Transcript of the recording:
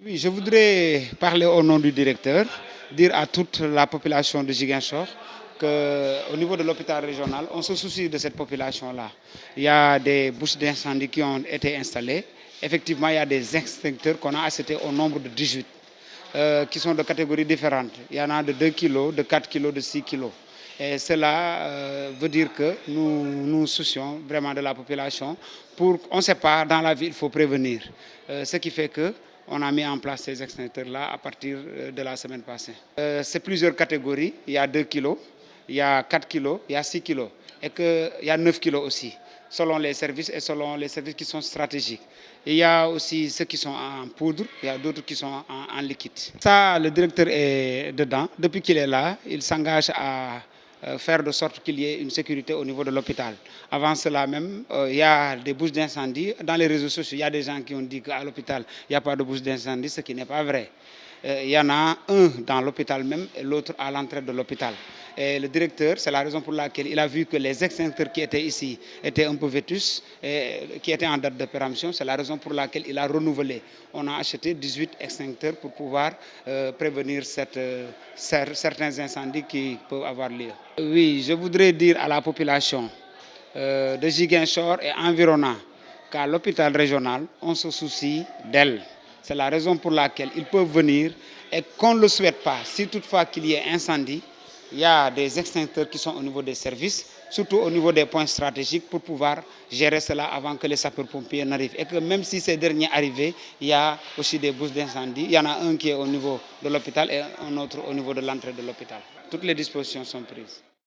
Oui, je voudrais parler au nom du directeur, dire à toute la population de Ziguinchor qu'au niveau de l'hôpital régional, on se soucie de cette population-là. Il y a des bouches d'incendie qui ont été installées. Effectivement, il y a des extincteurs qu'on a achetés au nombre de 18, qui sont de catégories différentes. Il y en a de 2 kilos, de 4 kilos, de 6 kilos. Et cela veut dire que nous nous soucions vraiment de la population. On ne sait pas, dans la vie, il faut prévenir. Ce qui fait que on a mis en place ces extincteurs-là à partir de la semaine passée. C'est plusieurs catégories. Il y a 2 kilos, il y a 4 kilos, il y a 6 kilos et il y a 9 kilos aussi, selon les services et selon les services qui sont stratégiques. Et il y a aussi ceux qui sont en poudre, il y a d'autres qui sont en liquide. Ça, le directeur est dedans. Depuis qu'il est là, il s'engage à faire de sorte qu'il y ait une sécurité au niveau de l'hôpital. Avant cela même, il y a des bouches d'incendie. Dans les réseaux sociaux, il y a des gens qui ont dit qu'à l'hôpital, il n'y a pas de bouche d'incendie, ce qui n'est pas vrai. Il y en a un dans l'hôpital même et l'autre à l'entrée de l'hôpital. Et le directeur, c'est la raison pour laquelle il a vu que les extincteurs qui étaient ici étaient un peu vétus, et qui étaient en date de péremption. C'est la raison pour laquelle il a renouvelé. On a acheté 18 extincteurs pour pouvoir prévenir certains incendies qui peuvent avoir lieu. Oui, je voudrais dire à la population de Ziguinchor et environnant qu'à l'hôpital régional, on se soucie d'elle. C'est la raison pour laquelle ils peuvent venir et qu'on ne le souhaite pas. Si toutefois qu'il y ait incendie, il y a des extincteurs qui sont au niveau des services, surtout au niveau des points stratégiques pour pouvoir gérer cela avant que les sapeurs-pompiers n'arrivent. Et que même si ces derniers arrivent, il y a aussi des bouches d'incendie. Il y en a un qui est au niveau de l'hôpital et un autre au niveau de l'entrée de l'hôpital. Toutes les dispositions sont prises.